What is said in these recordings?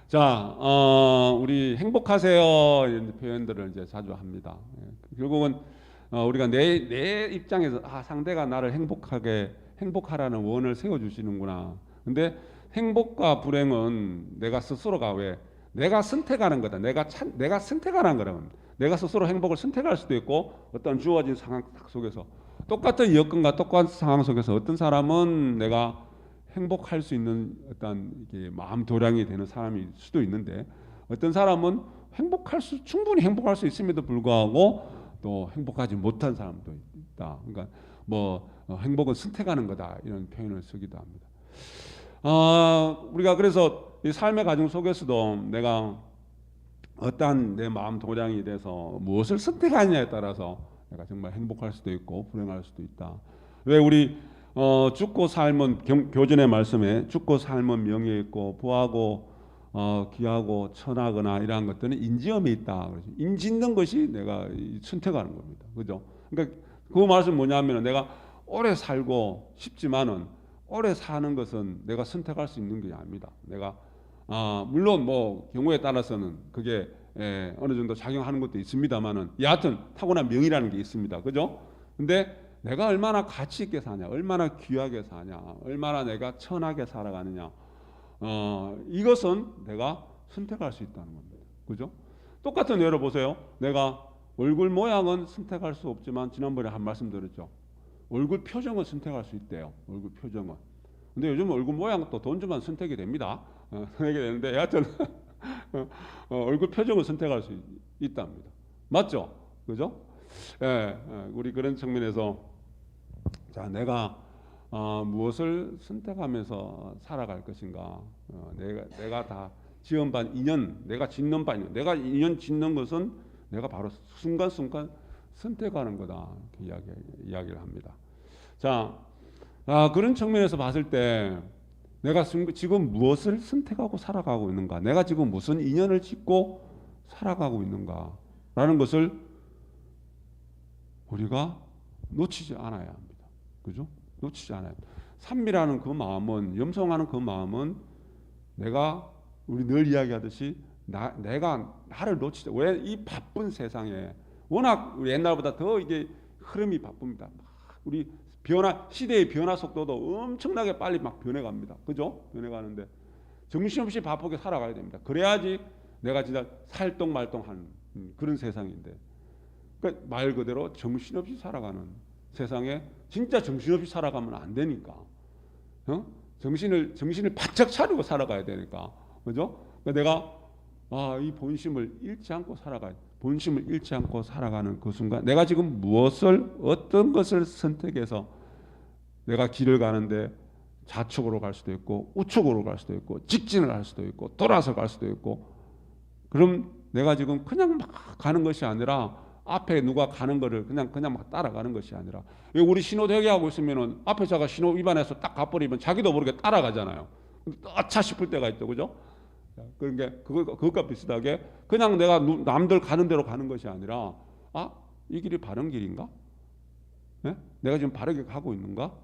자, 우리 행복하세요 이런 표현들을 이제 자주 합니다. 결국은 우리가 내 입장에서 상대가 나를 행복하라는 원을 세워주시는구나. 근데 행복과 불행은 내가 스스로가 왜 내가 선택하는 거다. 내가 선택하는 거라면 내가 스스로 행복을 선택할 수도 있고 어떤 주어진 상황 속에서 똑같은 여건과 똑같은 상황 속에서 어떤 사람은 내가 행복할 수 있는 어떤 이게 마음 도량이 되는 사람일 수도 있는데 어떤 사람은 충분히 행복할 수 있음에도 불구하고 또 행복하지 못한 사람도 있다. 그러니까 행복은 선택하는 거다 이런 표현을 쓰기도 합니다. 우리가 그래서 이 삶의 과정 속에서도 내가 어떠한 내 마음 도량이 돼서 무엇을 선택하느냐에 따라서 내가 정말 행복할 수도 있고 불행할 수도 있다. 왜 우리 죽고 삶은 교전의 말씀에 죽고 삶은 명예 있고 부하고 귀하고 천하거나 이러한 것들은 인지엄에 있다. 인지 있는 것이 내가 선택하는 겁니다. 그죠? 그러니까 그 말씀 뭐냐면 내가 오래 살고 싶지만은 오래 사는 것은 내가 선택할 수 있는 게 아닙니다. 내가 물론 경우에 따라서는 그게 어느 정도 작용하는 것도 있습니다만은 여하튼 타고난 명이라는 게 있습니다. 그죠? 근데 내가 얼마나 가치 있게 사냐, 얼마나 귀하게 사냐, 얼마나 내가 천하게 살아가느냐, 이것은 내가 선택할 수 있다는 겁니다. 그죠? 똑같은 예로 보세요. 내가 얼굴 모양은 선택할 수 없지만 지난번에 한 말씀 드렸죠. 얼굴 표정은 선택할 수 있대요. 얼굴 표정은. 근데 요즘 얼굴 모양도 돈 주면 선택이 됩니다. 선택이 되는데 여하튼 얼굴 표정을 선택할 수 있답니다. 맞죠? 그죠? 우리 그런 측면에서 자 내가 무엇을 선택하면서 살아갈 것인가? 내가 다 지은 바 인연, 내가 짓는 바 인연, 내가 인연 짓는 것은 내가 바로 순간순간 선택하는 거다. 이렇게 이야기를 합니다. 자, 그런 측면에서 봤을 때 내가 지금 무엇을 선택하고 살아가고 있는가? 내가 지금 무슨 인연을 짓고 살아가고 있는가라는 것을 우리가 놓치지 않아야 합니다. 그죠? 놓치지 않아야 합니다. 산미라는 그 마음은, 염송하는 그 마음은 우리 늘 이야기하듯이 내가 나를 놓치지, 왜 이 바쁜 세상에 워낙 우리 옛날보다 더 이게 흐름이 바쁩니다. 우리 시대의 변화 속도도 엄청나게 빨리 막 변해갑니다. 그죠? 변해가는데 정신없이 바쁘게 살아가야 됩니다. 그래야지 내가 진짜 살똥말똥한 그런 세상인데 그러니까 말 그대로 정신없이 살아가는 세상에 진짜 정신없이 살아가면 안 되니까 정신을 바짝 차리고 살아가야 되니까 그죠? 그러니까 내가 이 본심을 잃지 않고 본심을 잃지 않고 살아가는 그 순간 내가 지금 어떤 것을 선택해서 내가 길을 가는데 좌측으로 갈 수도 있고 우측으로 갈 수도 있고 직진을 할 수도 있고 돌아서 갈 수도 있고 그럼 내가 지금 그냥 막 가는 것이 아니라 앞에 누가 가는 거를 그냥 막 따라가는 것이 아니라 우리 신호 대기하고 있으면은 앞에 차가 신호 위반해서 딱 가버리면 자기도 모르게 따라가잖아요. 차 싶을 때가 있죠, 그죠? 그러니까 그것과 비슷하게 그냥 내가 남들 가는 대로 가는 것이 아니라 이 길이 바른 길인가? 네? 내가 지금 바르게 가고 있는가?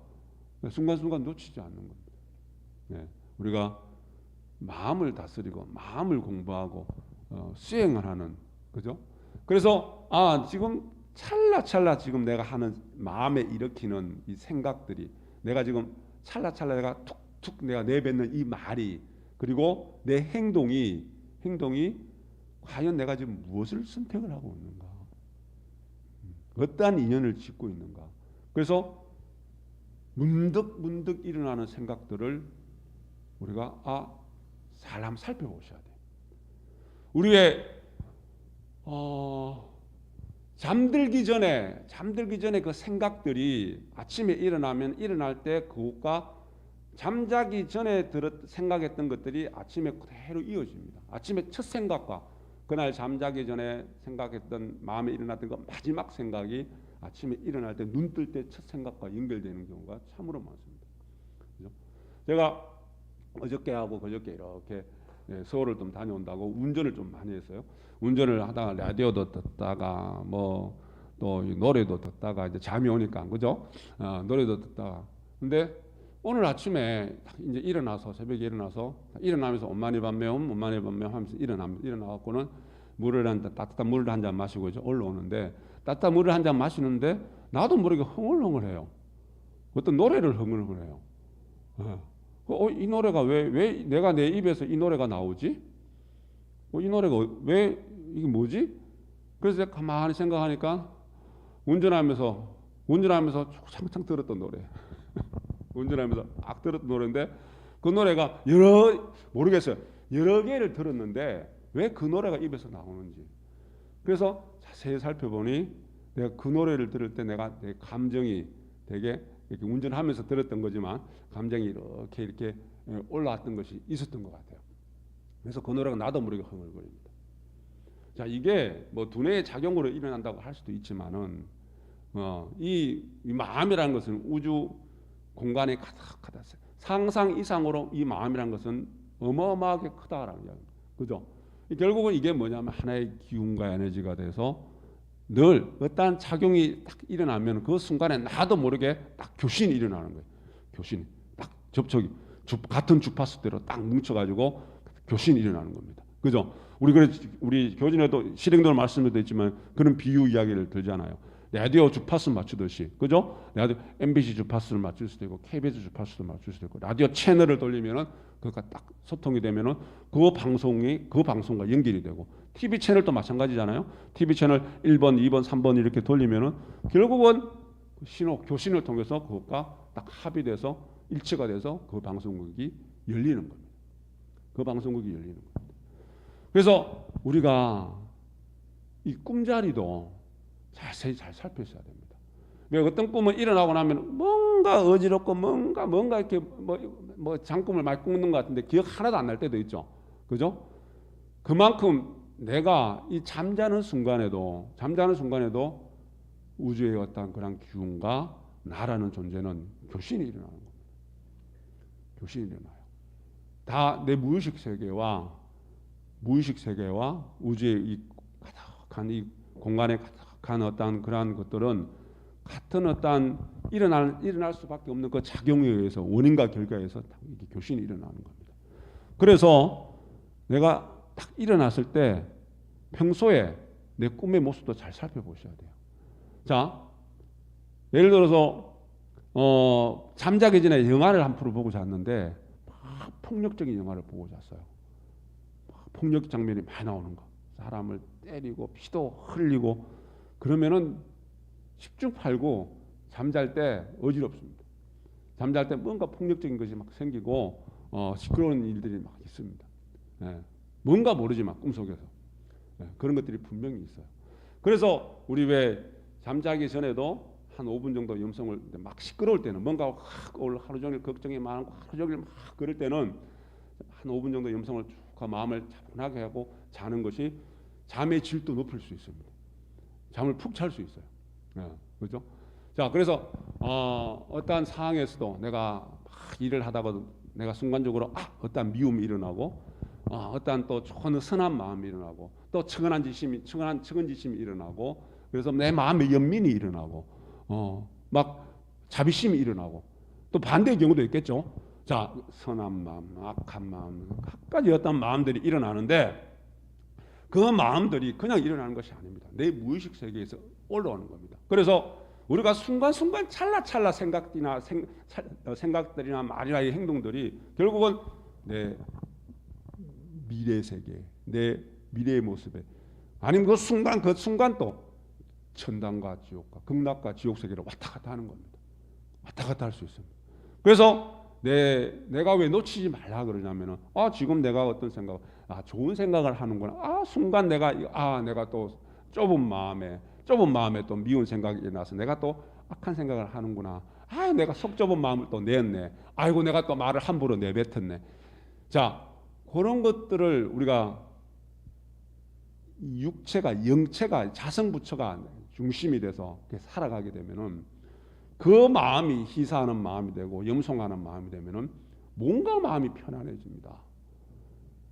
순간순간 놓치지 않는 겁니다. 네. 우리가 마음을 다스리고 마음을 공부하고 수행을 하는 그죠? 그래서 지금 찰나찰나 지금 내가 하는 마음에 일으키는 이 생각들이 내가 지금 찰나찰나 내가 툭툭 내가 내뱉는 이 말이 그리고 내 행동이 과연 내가 지금 무엇을 선택을 하고 있는가? 어떠한 인연을 짓고 있는가? 그래서 문득 일어나는 생각들을 우리가 잘 한번 살펴보셔야 돼요. 우리의 잠들기 전에 그 생각들이 아침에 일어날 때 그것과 잠자기 전에 생각했던 것들이 아침에 그대로 이어집니다. 아침에 첫 생각과 그날 잠자기 전에 생각했던 마음에 일어났던 그 마지막 생각이 아침에 일어날 때 눈 뜰 때 첫 생각과 연결되는 경우가 참으로 많습니다. 그죠? 제가 어저께하고 그저께 이렇게 서울을 좀 다녀온다고 운전을 좀 많이 했어요. 운전을 하다가 라디오도 듣다가 또 노래도 듣다가 이제 잠이 오니까 그죠? 노래도 듣다가 근데 오늘 아침에 이제 일어나서 새벽에 일어나면서 엄마네 밤매움 하면서 일어나갖고는 따뜻한 물을 한 잔 마시고 이제 올라오는데 따뜻한 물을 한 잔 마시는데 나도 모르게 흥얼흥얼해요. 어떤 노래를 흥얼흥얼해요. 이 노래가 왜 내가 내 입에서 이 노래가 나오지? 이 노래가 왜 이게 뭐지? 그래서 제가 가만히 생각하니까 운전하면서 창창 들었던 노래. 운전하면서 악 들었던 노래인데 그 노래가 모르겠어요. 여러 개를 들었는데 왜 그 노래가 입에서 나오는지. 그래서 자세히 살펴보니 내가 그 노래를 들을 때 내가 내 감정이 되게 이렇게 운전하면서 들었던 거지만 감정이 이렇게 올라왔던 것이 있었던 것 같아요. 그래서 그 노래가 나도 모르게 흥얼거립니다. 자, 이게 뭐 두뇌의 작용으로 일어난다고 할 수도 있지만은 이 마음이라는 것은 우주 공간에 가득하다. 상상 이상으로 이 마음이라는 것은 어마어마하게 크다라는 이야기입니다. 그죠? 결국은 이게 뭐냐면 하나의 기운과 에너지가 돼서 늘 어떠한 작용이 딱 일어나면 그 순간에 나도 모르게 딱 교신이 일어나는 거예요. 교신이 딱 접촉이 같은 주파수대로 딱 뭉쳐가지고 교신이 일어나는 겁니다. 그죠? 우리 교진에도 실행도를 말씀도 있지만 그런 비유 이야기를 들잖아요. 라디오 주파수 맞추듯이, 그죠? 라디오 MBC 주파수를 맞출 수도 있고 KBS 주파수도 맞출 수도 있고 라디오 채널을 돌리면은 그가 딱 소통이 되면은 그 방송과 연결이 되고 TV 채널도 마찬가지잖아요. TV 채널 1번, 2번, 3번 이렇게 돌리면은 결국은 교신을 통해서 그것과 딱 합의돼서 일치가 돼서 그 방송국이 열리는 겁니다. 그 방송국이 열리는 겁니다. 그래서 우리가 이 꿈자리도 자세히 잘 살펴야 됩니다. 왜 어떤 꿈은 일어나고 나면 뭔가 어지럽고 뭔가 이렇게 뭐 장꿈을 많이 꾸는 것 같은데 기억 하나도 안 날 때도 있죠. 그죠? 그만큼 내가 이 잠자는 순간에도 우주의 어떤 그런 기운과 나라는 존재는 교신이 일어나는 겁니다. 교신이 일어나요. 다 내 무의식 세계와 우주의 이 가득한 이 공간에 가득한 어떤 그러한 것들은 같은 어떤 일어날 수밖에 없는 그 작용에 의해서 원인과 결과에 의해서 이렇게 교신이 일어나는 겁니다. 그래서 내가 딱 일어났을 때 평소에 내 꿈의 모습도 잘 살펴보셔야 돼요. 자, 예를 들어서 잠자기 전에 영화를 한 편을 보고 잤는데 막 폭력적인 영화를 보고 잤어요. 폭력 장면이 많이 나오는 거. 사람을 때리고 피도 흘리고 그러면은 십중팔구 잠잘 때 어지럽습니다. 잠잘 때 뭔가 폭력적인 것이 막 생기고 시끄러운 일들이 막 있습니다. 뭔가 모르지만 꿈속에서 그런 것들이 분명히 있어요. 그래서 우리 왜 잠자기 전에도 한 5분 정도 염성을 막 시끄러울 때는 뭔가 오늘 하루 종일 걱정이 많고 하루 종일 막 그럴 때는 한 5분 정도 염성을 쭉 마음을 차분하게 하고 자는 것이 잠의 질도 높일 수 있습니다. 잠을 푹 잘 수 있어요. 그렇죠? 자, 그래서 어떠한 상황에서도 내가 막 일을 하다가도 내가 순간적으로 어떠한 미움이 일어나고 어떠한 또 좋은 선한 마음이 일어나고 또 측은지심이 일어나고 그래서 내 마음의 연민이 일어나고 막 자비심이 일어나고 또 반대의 경우도 있겠죠. 자, 선한 마음, 악한 마음, 각가지 어떤 마음들이 일어나는데 그 마음들이 그냥 일어나는 것이 아닙니다. 내 무의식 세계에서 올라오는 겁니다. 그래서 우리가 순간순간 찰나찰나 생각들이나 말이나 행동들이 결국은 내 미래 세계, 내 미래의 모습에 아니면 그 순간 또 천당과 지옥과 극락과 지옥 세계를 왔다 갔다 하는 겁니다. 왔다 갔다 할 수 있습니다. 그래서 내가 왜 놓치지 말라 그러냐면은 지금 내가 어떤 생각 좋은 생각을 하는구나. 순간 내가 또 좁은 마음에 또 미운 생각이 나서 내가 또 악한 생각을 하는구나. 내가 속 좁은 마음을 또 냈네. 아이고 내가 또 말을 함부로 내뱉었네. 자, 그런 것들을 우리가 영체가 자성부처가 중심이 돼서 살아가게 되면은 그 마음이 희사하는 마음이 되고 염송하는 마음이 되면은 뭔가 마음이 편안해집니다.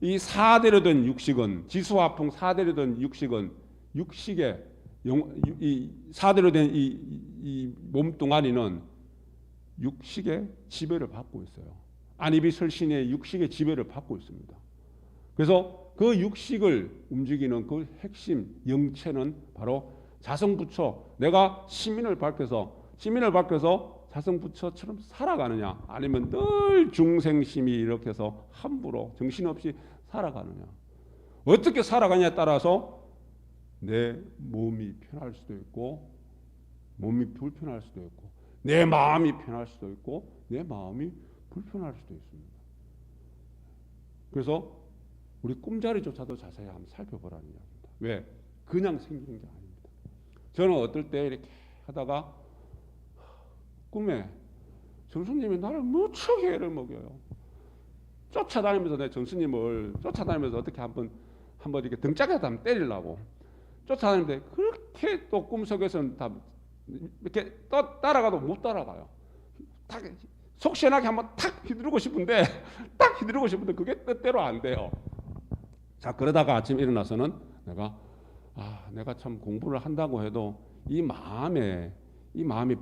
이 4대로 된 육식은 지수화풍 4대로 된 육식은 이 4대로 된 이 몸뚱아리는 육식의 지배를 받고 있어요. 안입이 설신의 육식의 지배를 받고 있습니다. 그래서 그 육식을 움직이는 그 핵심 영체는 바로 자성부처. 내가 시민을 밝혀서 자성부처처럼 살아가느냐, 아니면 늘 중생심이 이렇게 해서 함부로 정신없이 살아가느냐. 어떻게 살아가냐에 따라서 내 몸이 편할 수도 있고 몸이 불편할 수도 있고 내 마음이 편할 수도 있고 내 마음이 불편할 수도 있습니다. 그래서 우리 꿈자리조차도 자세히 한번 살펴보라는 이야기입니다. 왜? 그냥 생기는 게 아닙니다. 저는 어떨 때 이렇게 하다가 꿈에 정수님이 나를 무척 애를 먹여요. 쫓아다니면서 내 정수님을 쫓아다니면서 어떻게 한번 이렇게 등짝에다 한번 때리려고 쫓아다니는데 그렇게 또 꿈속에서는 다 이렇게 따라가도 못 따라가요. 딱 속 시원하게 한번 탁 휘두르고 싶은데 그게 뜻대로 안 돼요. 자, 그러다가 아침에 일어나서는 내가 참 공부를 한다고 해도 이 마음의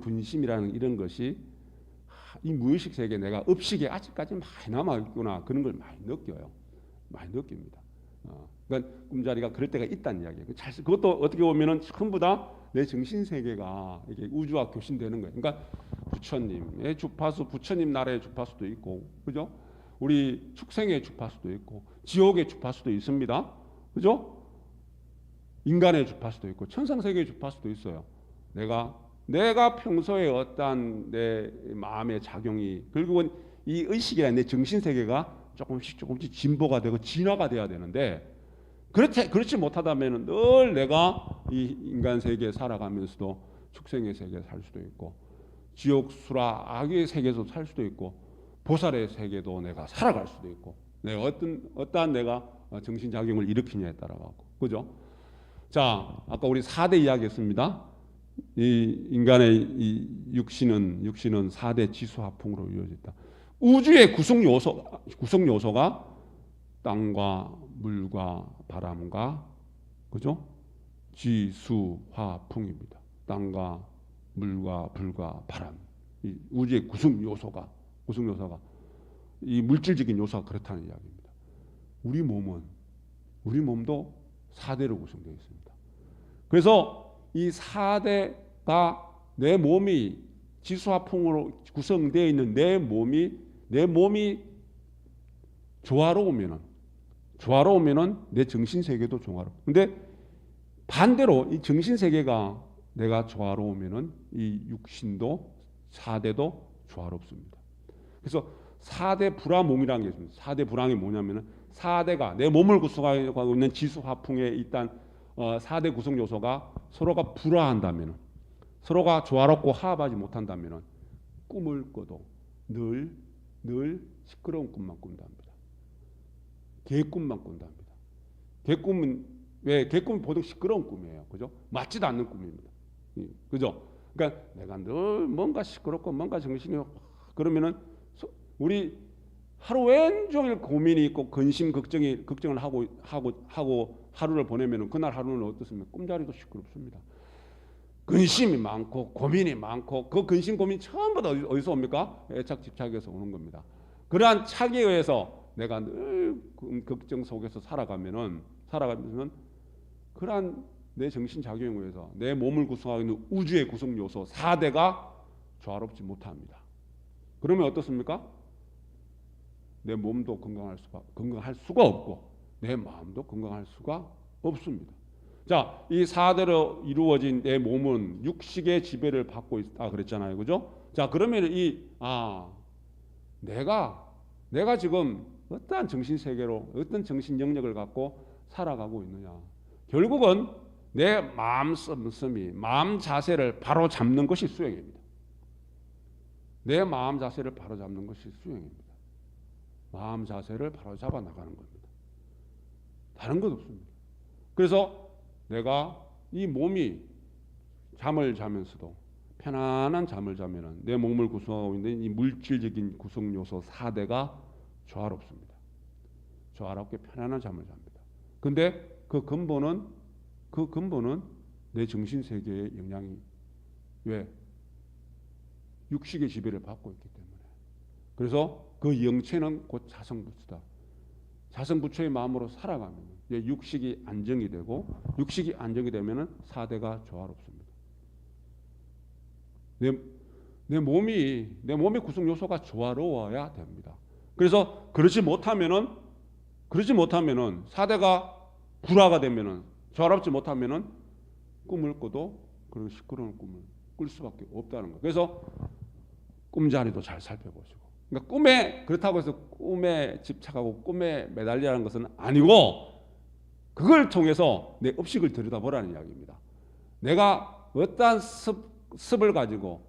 분심이라는 이런 것이 이 무의식 세계에 내가 업식에 아직까지 많이 남아있구나, 그런 걸 많이 느껴요. 많이 느낍니다. 그러니까 꿈자리가 그럴 때가 있다는 이야기예요. 그것도 어떻게 보면은 전부 다 내 정신 세계가 이게 우주와 교신되는 거예요. 그러니까 부처님의 주파수, 부처님 나라의 주파수도 있고, 그죠? 우리 축생의 주파수도 있고, 지옥의 주파수도 있습니다. 그죠? 인간의 주파수도 있고, 천상 세계의 주파수도 있어요. 내가 평소에 어떠한 내 마음의 작용이, 결국은 이 의식이라는 내 정신 세계가 조금씩 진보가 되고 진화가 돼야 되는데, 그렇지 못하다면 늘 내가 이 인간 세계에 살아가면서도 축생의 세계에 살 수도 있고, 지옥, 수라, 악의 세계에서 살 수도 있고, 보살의 세계도 내가 살아갈 수도 있고, 내가 어떠한 내가 정신작용을 일으키냐에 따라 가고, 그죠? 자, 아까 우리 4대 이야기했습니다. 이 인간의 이 육신은 4대 지수화풍으로 이루어졌다. 우주의 구성 요소가 땅과 물과 바람과, 그죠? 지수화풍입니다. 땅과 물과 불과 바람. 이 우주의 구성 요소가 이 물질적인 요소가 그렇다는 이야기입니다. 우리 몸도 4대로 구성되어 있습니다. 그래서 이 4대가 내 몸이 지수화풍으로 구성되어 있는 내 몸이 조화로우면은 내 정신 세계도 조화로. 근데 반대로 이 정신 세계가 내가 조화로우면은 이 육신도 4대도 조화롭습니다. 그래서 4대 불화몽이라는 게 있습니다. 4대 불화몽이 뭐냐면은 4대가 내 몸을 구성하고 있는 지수화풍에 일단 4대 구성 요소가 서로가 불화한다면은, 서로가 조화롭고 화합하지 못한다면은 꿈을 꿔도 늘 시끄러운 꿈만 꾼답니다. 개꿈만 꾼답니다. 개꿈은 보통 시끄러운 꿈이에요. 그죠? 맞지도 않는 꿈입니다. 그죠? 그러니까 내가 늘 뭔가 시끄럽고 뭔가 정신이 그러면은 우리 하루 왼종일 고민이 있고 근심 걱정을 하고 하루를 보내면은 그날 하루는 어떻습니까? 꿈자리도 시끄럽습니다. 근심이 많고 고민이 많고 그 근심 고민 전부 다 어디서 옵니까? 애착 집착에서 오는 겁니다. 그러한 착에 의해서 내가 늘 걱정 속에서 살아가면은 그러한 내 정신 작용에 의해서 내 몸을 구성하고 있는 우주의 구성 요소 4대가 조화롭지 못합니다. 그러면 어떻습니까? 내 몸도 건강할 수가 없고 내 마음도 건강할 수가 없습니다. 자, 이 4대로 이루어진 내 몸은 육식의 지배를 받고 있다 그랬잖아요. 그죠? 자, 그러면 내가 지금 어떠한 정신 세계로 어떤 정신 영역을 갖고 살아가고 있느냐. 결국은 내 마음 자세를 바로 잡는 것이 수행입니다. 내 마음 자세를 바로 잡는 것이 수행입니다. 마음 자세를 바로 잡아 나가는 겁니다. 다른 것 없습니다. 그래서 내가 이 몸이 잠을 자면서도 편안한 잠을 자면은 내 몸을 구성하고 있는 이 물질적인 구성 요소 4대가 조화롭습니다. 조화롭게 편안한 잠을 잡니다. 근데 그 근본은 내 정신 세계의 영향이 왜? 육식의 지배를 받고 있기 때문에. 그래서 그 영체는 곧 자성부처다. 자성부처의 마음으로 살아가면 육식이 안정이 되고, 육식이 안정이 되면은 사대가 조화롭습니다. 내 몸의 구성 요소가 조화로워야 됩니다. 그래서 그러지 못하면은 사대가 불화가 되면은, 조화롭지 못하면은 꿈을 꿔도 그런 시끄러운 꿈을 꿀 수밖에 없다는 거예요. 그래서 꿈자리도 잘 살펴보시고. 그러니까 그렇다고 해서 꿈에 집착하고 꿈에 매달리라는 것은 아니고, 그걸 통해서 내 업식을 들여다보라는 이야기입니다. 내가 어떠한 습을 가지고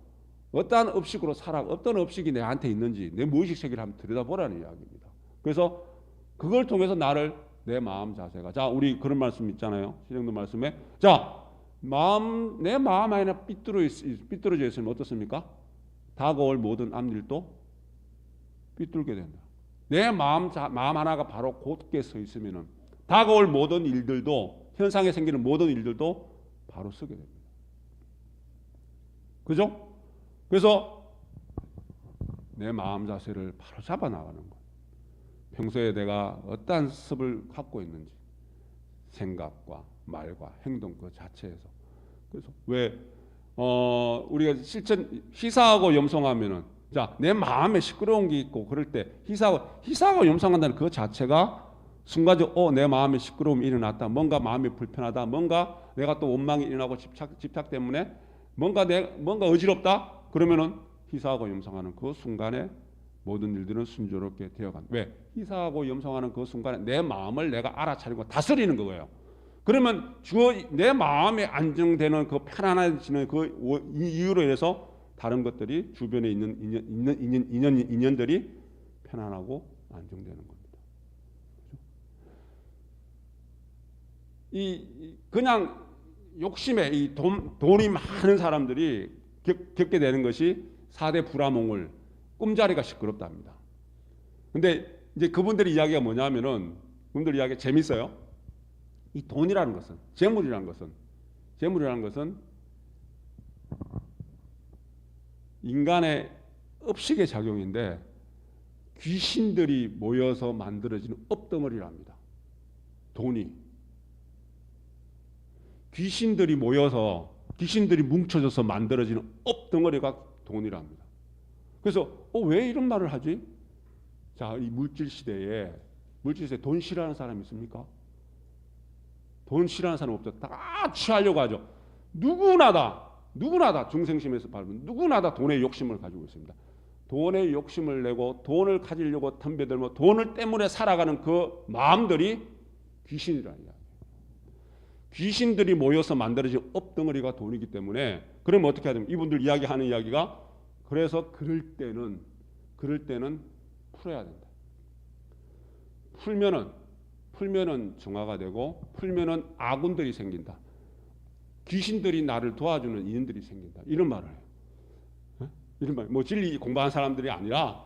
어떠한 업식으로 살아, 어떤 업식이 내한테 있는지 내 무의식 세계를 한번 들여다보라는 이야기입니다. 그래서 그걸 통해서 내 마음 자세가, 자, 우리 그런 말씀 있잖아요. 신영도 말씀에, 자, 내 마음 안에 삐뚤어져 있으면 어떻습니까? 다가올 모든 앞일도 삐뚤게 된다. 내 마음 하나가 바로 곧게 서 있으면은 다가올 모든 일들도, 현상에 생기는 모든 일들도 바로 서게 됩니다. 그죠? 그래서 내 마음 자세를 바로 잡아 나가는 거예요. 평소에 내가 어떠한 습을 갖고 있는지, 생각과 말과 행동 그 자체에서. 그래서 우리가 실천 희사하고 염송하면은, 자, 내 마음에 시끄러운 게 있고 그럴 때 희사하고 염송한다는 그 자체가 순간적으로 내 마음에 시끄러움이 일어났다, 뭔가 마음이 불편하다, 뭔가 내가 또 원망이 일어나고 집착 때문에 뭔가 어지럽다, 그러면은 희사하고 염송하는 그 순간에 모든 일들은 순조롭게 되어간다. 왜? 희사하고 염송하는 그 순간에 내 마음을 내가 알아차리고 다스리는 거예요. 그러면 내 마음에 안정되는 그 편안해지는 그 이유로 인해서 다른 것들이 주변에 있는 인연들이 편안하고 안정되는 겁니다. 그냥 욕심에 돈이 많은 사람들이 겪게 되는 것이 4대 불화몽을, 꿈자리가 시끄럽답니다. 근데 이제 그분들의 이야기가 뭐냐면은, 그분들 이야기 재밌어요. 이 돈이라는 것은, 재물이라는 것은 인간의 업식의 작용인데, 귀신들이 모여서 만들어지는 업덩어리랍니다. 돈이. 귀신들이 뭉쳐져서 만들어지는 업덩어리가 돈이랍니다. 그래서 왜 이런 말을 하지? 자, 이 물질 시대에 돈 싫어하는 사람이 있습니까? 돈 싫어하는 사람 없죠. 다 취하려고 하죠. 누구나 다 중생심에서 밟은 누구나 다 돈의 욕심을 가지고 있습니다. 돈의 욕심을 내고 돈을 가지려고 덤벼들며 돈을 때문에 살아가는 그 마음들이 귀신이라는 이야기예요. 귀신들이 모여서 만들어진 업덩어리가 돈이기 때문에, 그러면 어떻게 해야 됩니까? 이분들 이야기하는 이야기가, 그래서 그럴 때는 풀어야 된다. 풀면은 정화가 되고, 풀면은 아군들이 생긴다. 귀신들이 나를 도와주는 인연들이 생긴다. 이런 말을 해요. 이런 말, 뭐 진리 공부한 사람들이 아니라,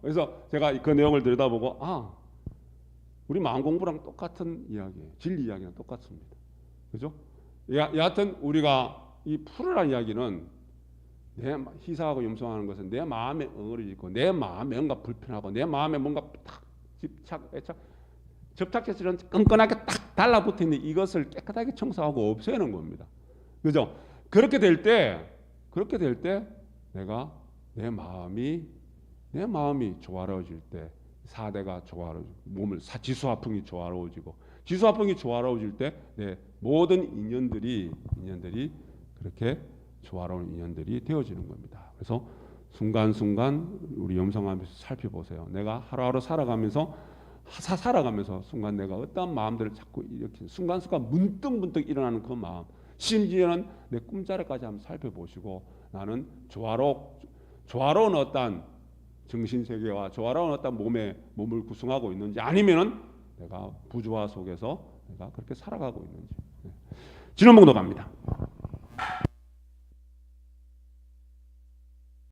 그래서 제가 그 내용을 들여다보고, 우리 마음 공부랑 똑같은 이야기예요. 진리 이야기랑 똑같습니다. 그죠? 여하튼 우리가 이 풀으라는 이야기는, 희사하고 염송하는 것은 내 마음에 엉어리 있고, 내 마음에 뭔가 불편하고, 내 마음에 뭔가 딱 접착제처럼 끈끈하게 딱 달라붙어 있는 이것을 깨끗하게 청소하고 없애는 겁니다. 그죠? 그렇게 될 때 내가 내 마음이 조화로워질 때, 사대가 조화로워지고, 지수화풍이 조화로워지고, 지수화풍이 조화로워질 때 내 모든 인연들이 그렇게 조화로운 인연들이 되어지는 겁니다. 그래서 순간순간 우리 염성하면서 살펴보세요. 내가 하루하루 살아가면서 순간 내가 어떠한 마음들을 자꾸 일으키는, 순간순간 문득 일어나는 그 마음, 심지어는 내 꿈자리까지 한번 살펴보시고, 나는 조화로운 어떠한 정신세계와 조화로운 어떤 몸을 구성하고 있는지, 아니면은 내가 부조화 속에서 내가 그렇게 살아가고 있는지. 진원봉도 갑니다.